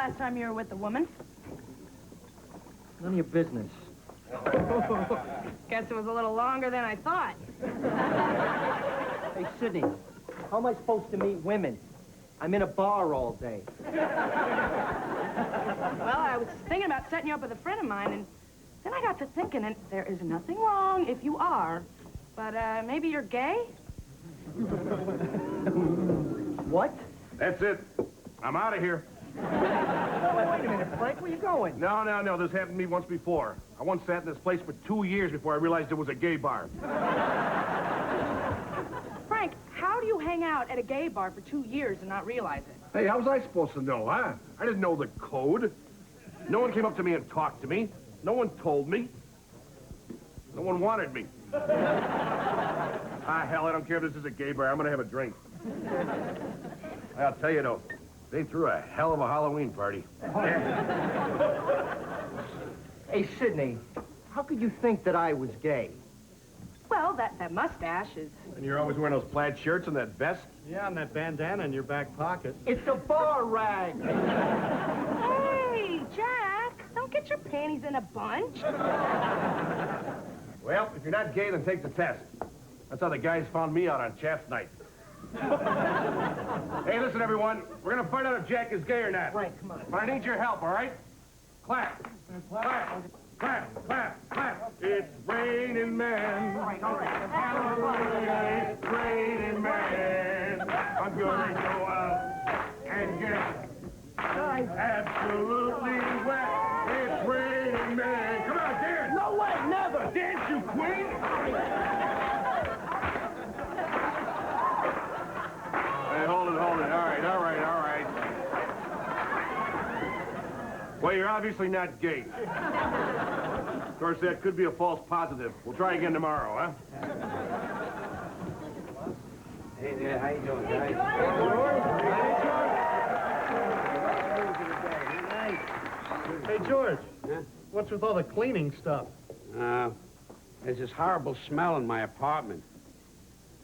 last time you were with a woman? None of your business. Guess it was a little longer than I thought. Hey, Sidney, how am I supposed to meet women? I'm in a bar all day. Well, I was thinking about setting you up with a friend of mine, and then I got to thinking, and there is nothing wrong if you are, but maybe you're gay? What? That's it. I'm out of here. Wait a minute, Frank, where you going? No. This happened to me once before. I once sat in this place for 2 years before I realized it was a gay bar. Frank, how do you hang out at a gay bar for 2 years and not realize it? Hey, how was I supposed to know, huh? I didn't know the code. No one came up to me and talked to me. No one told me. No one wanted me. Hell, I don't care if this is a gay bar. I'm gonna have a drink. I'll tell you, though, they threw a hell of a Halloween party. Hey, Sidney, how could you think that I was gay? Well, that mustache is... And you're always wearing those plaid shirts and that vest? Yeah, and that bandana in your back pocket. It's a bar rag! Hey, Jack, don't get your panties in a bunch. Well, if you're not gay, then take the test. That's how the guys found me out on Chaps Night. Hey, listen, everyone. We're gonna find out if Jack is gay or not. Frank, come on. But I need your help, all right? Clap. Clap. Clap. Clap. Clap. It's raining men. All right. Hallelujah, it's raining men. I'm gonna go out and get absolutely wet. It's raining men. Come on, dance. No way, never! Dance, you queen. Hey, hold it. All right. Well, you're obviously not gay. Of course, that could be a false positive. We'll try again tomorrow, huh? Hey there, how you doing, guys? Hey, George. Huh? What's with all the cleaning stuff? There's this horrible smell in my apartment.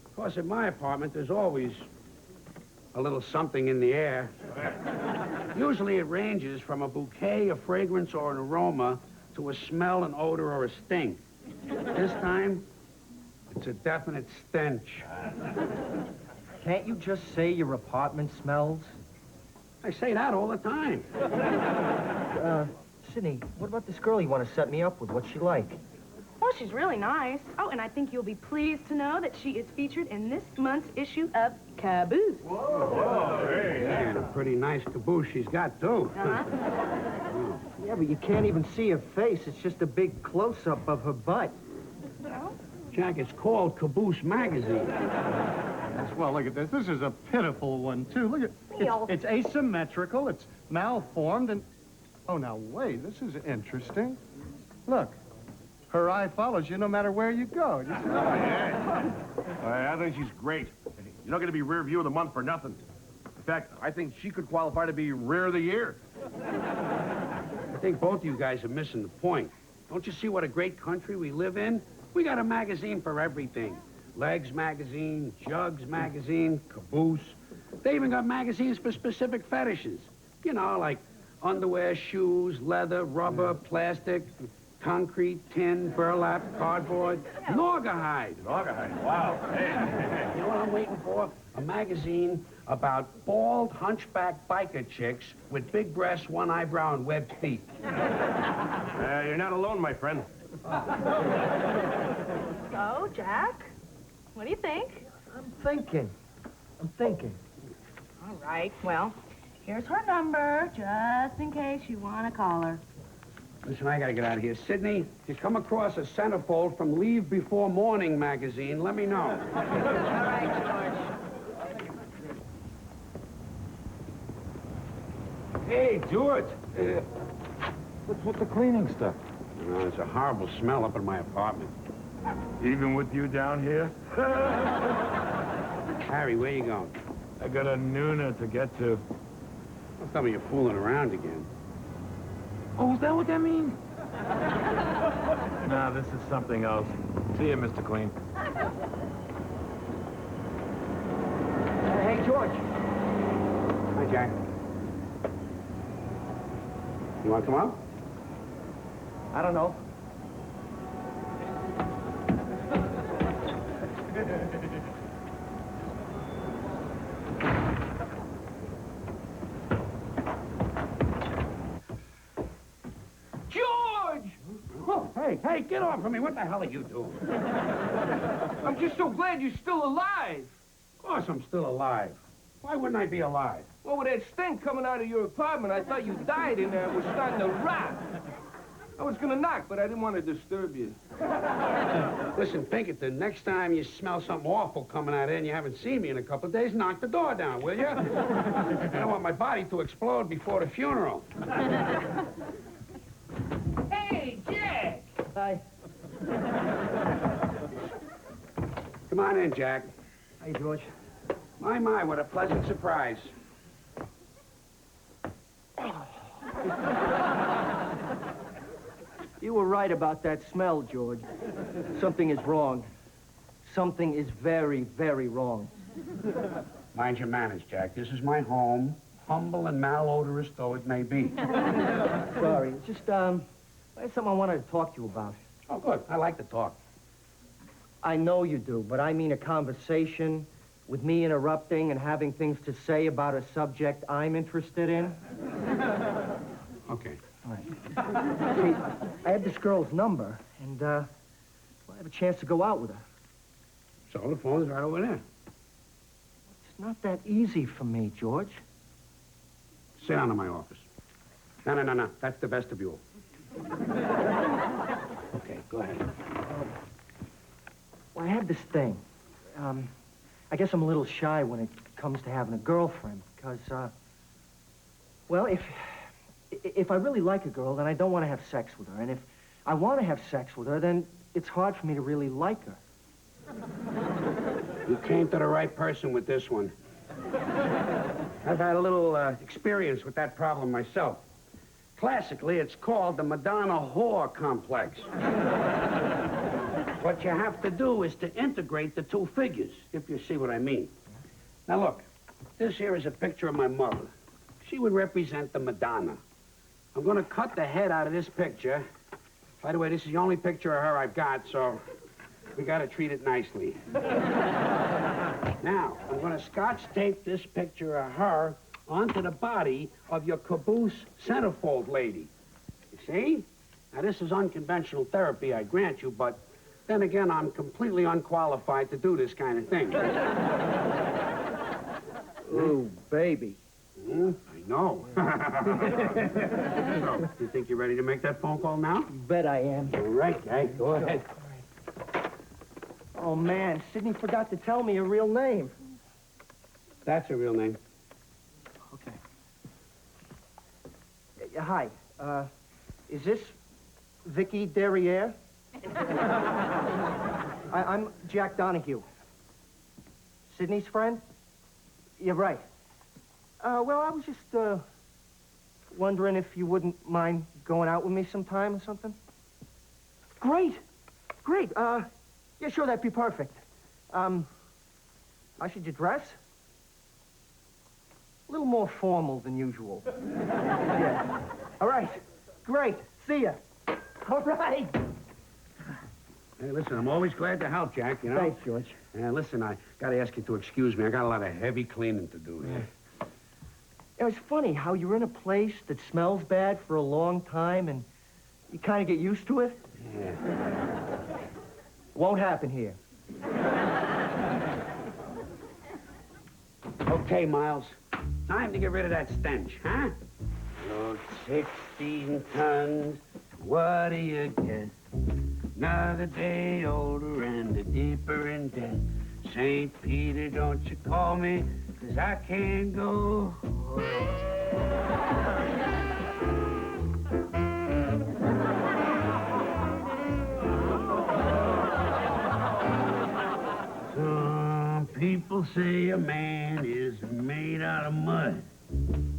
Of course, in my apartment, there's always a little something in the air. Usually it ranges from a bouquet, a fragrance, or an aroma to a smell, an odor, or a stink. This time, it's a definite stench. Can't you just say your apartment smells? I say that all the time. Sidney, what about this girl you want to set me up with? What's she like? Well, she's really nice. Oh, and I think you'll be pleased to know that she is featured in this month's issue of Caboose. Whoa, hey. And a pretty nice caboose she's got, too. Yeah, but you can't even see her face. It's just a big close-up of her butt. Well, Jack, it's called Caboose Magazine. Well, look at this. This is a pitiful one, too. Look at it's asymmetrical, it's malformed, and... Oh, now, wait, this is interesting. Look, her eye follows you no matter where you go. You see? Oh, yeah. I think she's great. You're not going to be Rear View of the Month for nothing. In fact, I think she could qualify to be Rear of the Year. I think both of you guys are missing the point. Don't you see what a great country we live in? We got a magazine for everything. Legs magazine, Jugs magazine, Caboose. They even got magazines for specific fetishes. You know, like underwear, shoes, leather, rubber, plastic, concrete, tin, burlap, cardboard, naugahyde. Naugahyde, wow. Hey. You know what I'm waiting for? A magazine about bald, hunchback biker chicks with big breasts, one eyebrow, and webbed feet. You're not alone, my friend. so, Jack, what do you think? I'm thinking. All right, well, here's her number, just in case you want to call her. Listen, I gotta get out of here. Sidney, if you come across a centerfold from Leave Before Morning magazine, let me know. All right, George. Hey, George. What's with the cleaning stuff? You know, there's a horrible smell up in my apartment. Even with you down here? Harry, where you going? I got a nooner to get to. Don't tell me you're fooling around again. Oh, is that what that means? Nah, this is something else. See you, Mr. Clean. Hey, George. Hi, Jack. You want to come out? I don't know. George! Oh, hey, get off of me. What the hell are you doing? I'm just so glad you're still alive. Of course I'm still alive. Why wouldn't I be alive? Well, with that stink coming out of your apartment, I thought you died in there and was starting to rot. I was gonna knock, but I didn't want to disturb you. Listen, Pinkerton, next time you smell something awful coming out of there and you haven't seen me in a couple of days, knock the door down, will you? I don't want my body to explode before the funeral. Hey, Jack! Hi. Come on in, Jack. Hey, George. My, what a pleasant surprise. You were right about that smell, George. Something is wrong. Something is very, very wrong. Mind your manners, Jack. This is my home, humble and malodorous though it may be. Sorry. It's just, I had something I wanted to talk to you about. Oh, good. I like to talk. I know you do, but I mean a conversation with me interrupting and having things to say about a subject I'm interested in. Okay. All right. See, I had this girl's number, and, I have a chance to go out with her. So the phone's right over there. It's not that easy for me, George. Sit down in my office. No. That's the vestibule. Okay, go ahead. Well, I have this thing. I guess I'm a little shy when it comes to having a girlfriend, because, well, if I really like a girl, then I don't want to have sex with her. And if I want to have sex with her, then it's hard for me to really like her. You came to the right person with this one. I've had a little experience with that problem myself. Classically, it's called the Madonna whore complex. What you have to do is to integrate the two figures, if you see what I mean. Now, look, this here is a picture of my mother. She would represent the Madonna. I'm going to cut the head out of this picture. By the way, this is the only picture of her I've got, so we got to treat it nicely. Now, I'm going to scotch tape this picture of her onto the body of your caboose centerfold lady. You see? Now, this is unconventional therapy, I grant you, but then again, I'm completely unqualified to do this kind of thing. Ooh, baby. I know. So, you think you're ready to make that phone call now? You bet I am. All right, guy. Go ahead. Oh, man, Sidney forgot to tell me her real name. That's her real name. Okay. Hi, is this Vicky Derriere? I'm Jack Donahue. Sidney's friend? You're right. Well, I was just, wondering if you wouldn't mind going out with me sometime or something. Great. Yeah, sure, that'd be perfect. How should you dress? A little more formal than usual. Yeah. All right. Great. See ya. All right. Hey, listen, I'm always glad to help, Jack, you know? Thanks, George. And listen, I got to ask you to excuse me. I got a lot of heavy cleaning to do here. Yeah, it's funny how you're in a place that smells bad for a long time and you kind of get used to it. Yeah. Won't happen here. Okay, Miles. Time to get rid of that stench, huh? Load 16 tons. What do you get? Another day older and a deeper in debt. St. Peter, don't you call me, 'cause I can't go. Some people say a man is made out of mud.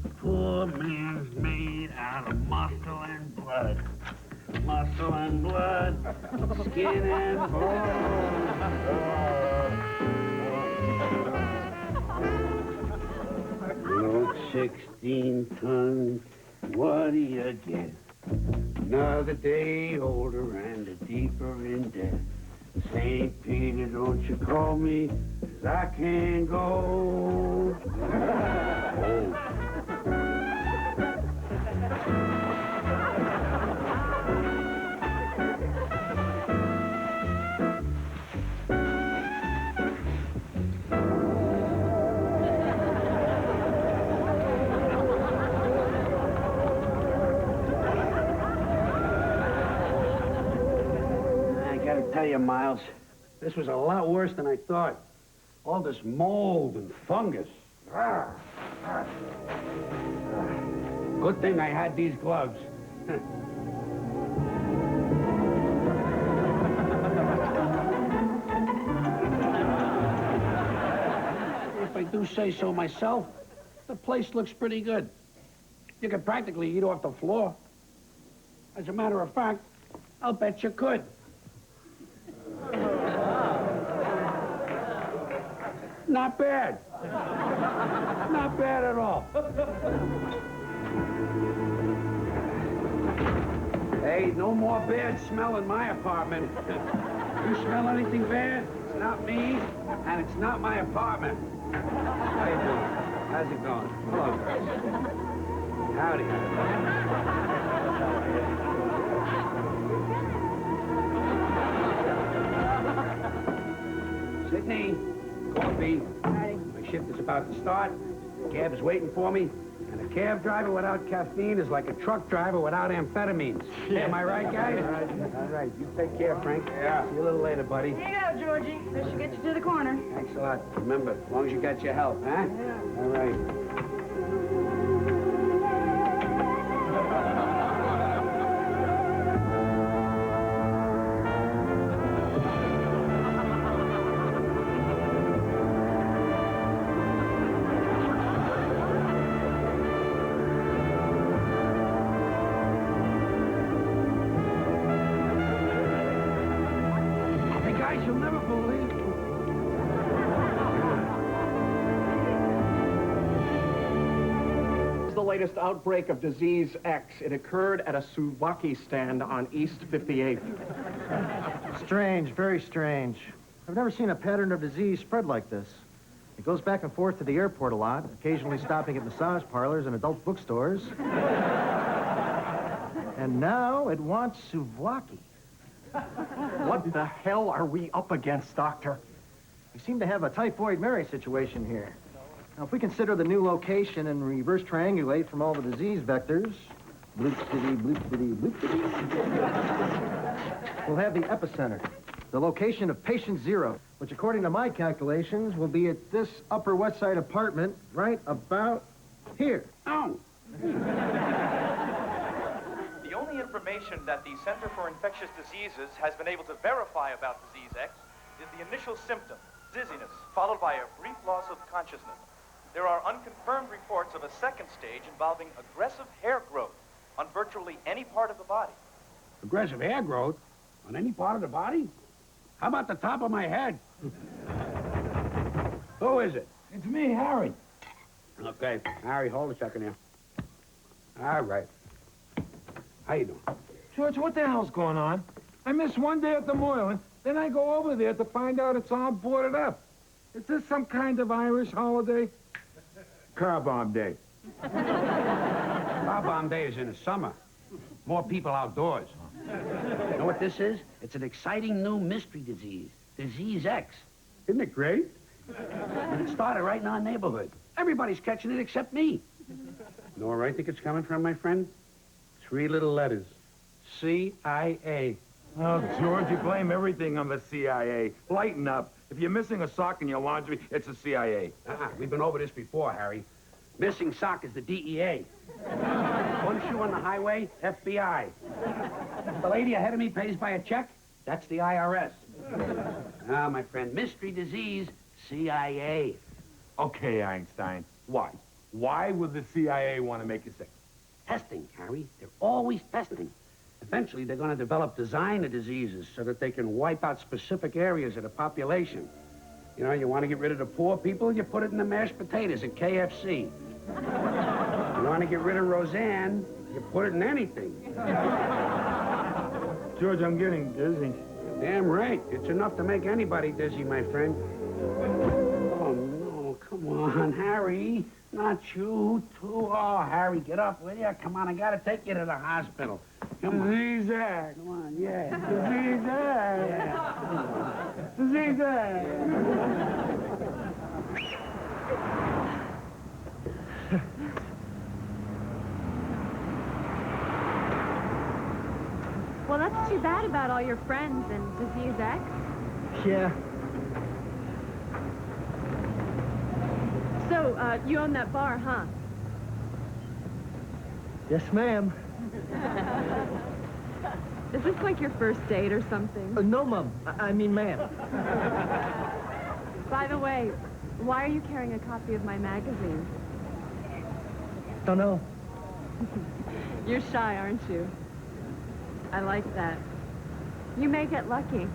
A poor man's made out of muscle and blood. Muscle and blood, skin and bone. Load 16 tons, What do you get? Another day older and a deeper in debt. St. Peter, don't you call me, 'cause I can't go. Tell you, Miles, this was a lot worse than I thought. All this mold and fungus. Good thing I had these gloves. If I do say so myself, the place looks pretty good. You could practically eat off the floor. As a matter of fact, I'll bet you could. Not bad. Not bad at all. Hey, no more bad smell in my apartment. You smell anything bad, it's not me, and it's not my apartment. How you doing? How's it going? Hello, guys. Howdy. Sydney, coffee. My shift is about to start. Cab is waiting for me. And a cab driver without caffeine is like a truck driver without amphetamines. Yeah. Am I right, guys? All right. You take care, Frank. Yeah. See you a little later, buddy. Here you go, Georgie. This should get you to the corner. Thanks a lot. Remember, as long as you got your help, huh? Yeah. All right. Guys, you'll never believe. This is the latest outbreak of disease X. It occurred at a souvlaki stand on East 58th. Strange, very strange. I've never seen a pattern of disease spread like this. It goes back and forth to the airport a lot, occasionally stopping at massage parlors and adult bookstores. And now it wants souvlaki. What the hell are we up against, Doctor? We seem to have a typhoid Mary situation here. Now, if we consider the new location and reverse triangulate from all the disease vectors, bloop-diddy, bloop-diddy, bloop-diddy, we'll have the epicenter, the location of patient 0, which according to my calculations will be at this Upper West Side apartment right about here. Oh. The only information that the Center for Infectious Diseases has been able to verify about disease X is the initial symptom, dizziness, followed by a brief loss of consciousness. There are unconfirmed reports of a second stage involving aggressive hair growth on virtually any part of the body. Aggressive hair growth? On any part of the body? How about the top of my head? Who is it? It's me, Harry. Okay, Harry, hold a second here. All right. How you doing? George, what the hell's going on? I missed one day at the Moylan, then I go over there to find out it's all boarded up. Is this some kind of Irish holiday? Car bomb day. Car bomb day is in the summer. More people outdoors. You know what this is? It's an exciting new mystery disease. Disease X. Isn't it great? And it started right in our neighborhood. Everybody's catching it except me. You know where I think it's coming from, my friend? 3 little letters. CIA. Oh, George, you blame everything on the CIA. Lighten up. If you're missing a sock in your laundry, it's the CIA. We've been over this before, Harry. Missing sock is the DEA. One shoe on the highway, FBI. The lady ahead of me pays by a check, that's the IRS. Ah, my friend, mystery disease, CIA. Okay, Einstein. Why? Why would the CIA want to make you sick? Testing, Harry. They're always testing. Eventually, they're going to develop designer diseases so that they can wipe out specific areas of the population. You know, you want to get rid of the poor people, you put it in the mashed potatoes at KFC. You want to get rid of Roseanne, you put it in anything. George, I'm getting dizzy. Damn right. It's enough to make anybody dizzy, my friend. Oh, no. Come on, Harry. Not you, too. Oh, Harry, get up, will you? Come on, I gotta take you to the hospital. Come on. Zigzag. Come on, yeah. Zigzag. Yeah. Zigzag. Well, that's too bad about all your friends and Disease X. Yeah. So, you own that bar, huh? Yes, ma'am. Is this like your first date or something? No, Mum. I mean, ma'am. By the way, why are you carrying a copy of my magazine? Don't know. You're shy, aren't you? I like that. You may get lucky.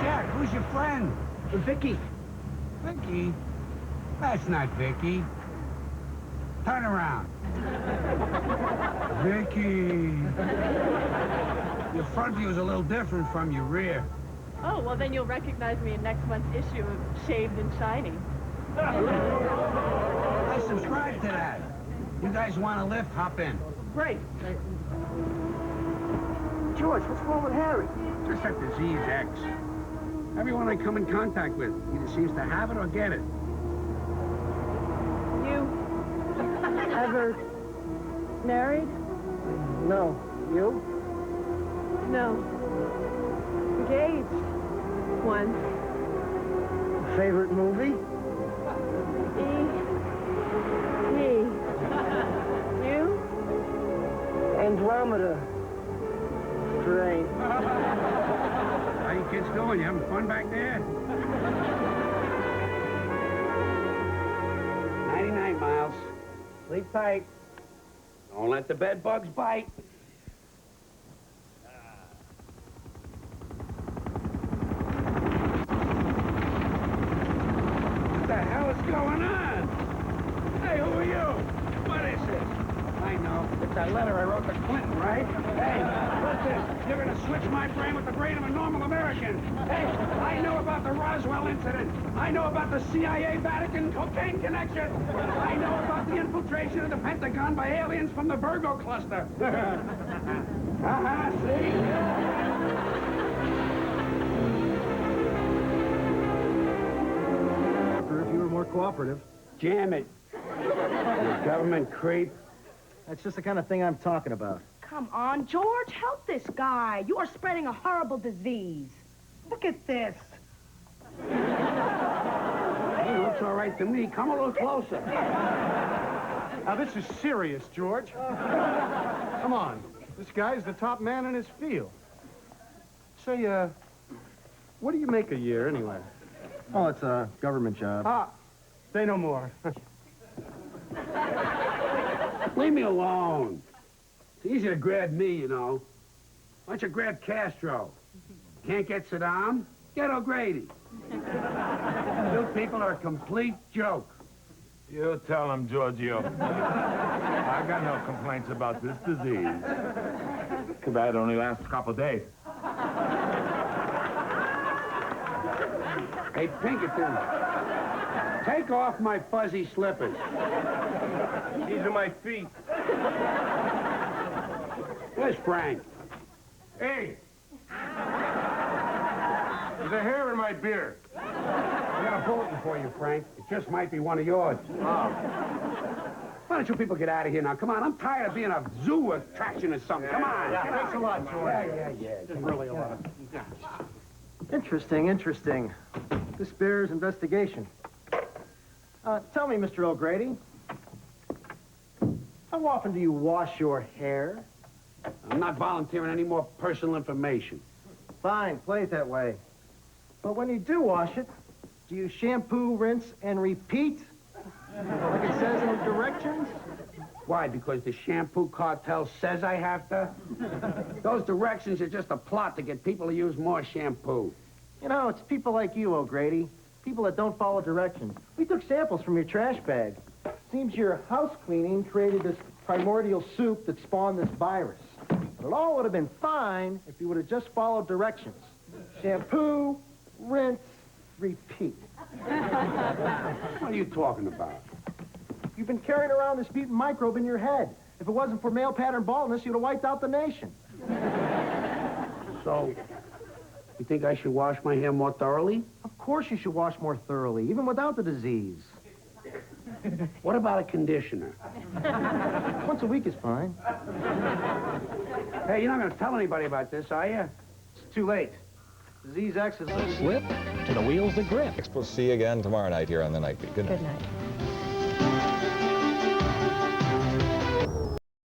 Jack, who's your friend? Vicky. Vicky? That's not Vicky. Turn around. Vicky. Your front view is a little different from your rear. Oh, well, then you'll recognize me in next month's issue of Shaved and Shiny. I subscribe to that. You guys want a lift? Hop in. Great. George, what's wrong with Harry? Just that disease X. Everyone I come in contact with either seems to have it or get it. You ever married? No. You? No. Engaged. Once. Favorite movie? Me. You? Andromeda. Strain. How you kids doing? You having fun back there? 99 miles. Sleep tight. Don't let the bed bugs bite. What the hell is going on? Hey, who are you? What is this? I know. It's that letter I wrote to Clinton, right? Hey, what's this? You're gonna switch my brain with the brain of a normal American. Hey, I know about the Roswell incident. I know about the CIA-Vatican cocaine connection. I know about the infiltration of the Pentagon by aliens from the Virgo cluster. Haha, see? If you were more cooperative. Jam it. You government creep. That's just the kind of thing I'm talking about. Come on, George, help this guy. You are spreading a horrible disease. Look at this. Hey, looks all right to me. Come a little closer. Now, this is serious, George. Come on. This guy's the top man in his field. Say, what do you make a year, anyway? Oh, it's a government job. Ah, say no more. Leave me alone. It's easy to grab me, you know. Why don't you grab Castro? Can't get Saddam? Get O'Grady. You people are a complete joke. You tell him, Giorgio. I got no complaints about this disease. Too bad it only lasts a couple days. Hey, Pinkerton, take off my fuzzy slippers. These are my feet. Where's Frank? Hey! There's a hair in my beard. I got a bulletin for you, Frank. It just might be one of yours. Oh. Why don't you people get out of here now? Come on, I'm tired of being a zoo attraction or something. Come on. Yeah, thanks a lot, George. Yeah. It's really a lot. Interesting, interesting. This bears investigation. Tell me, Mr. O'Grady, how often do you wash your hair? I'm not volunteering any more personal information. Fine, play it that way. But when you do wash it, do you shampoo, rinse, and repeat? Like it says in the directions? Why? Because the shampoo cartel says I have to? Those directions are just a plot to get people to use more shampoo. You know, it's people like you, O'Grady, people that don't follow directions. We took samples from your trash bag. Seems your house cleaning created this primordial soup that spawned this virus. But it all would have been fine if you would have just followed directions. Shampoo, rinse, repeat. What are you talking about? You've been carrying around this mutant microbe in your head. If it wasn't for male pattern baldness, you'd have wiped out the nation. So, you think I should wash my hair more thoroughly? Of course you should wash more thoroughly, even without the disease. What about a conditioner? Once a week is fine. Hey, you're not going to tell anybody about this, are you? It's too late. Disease X is... Slip to the wheels that grip. We'll see you again tomorrow night here on The Night Beat. Good night. Good night.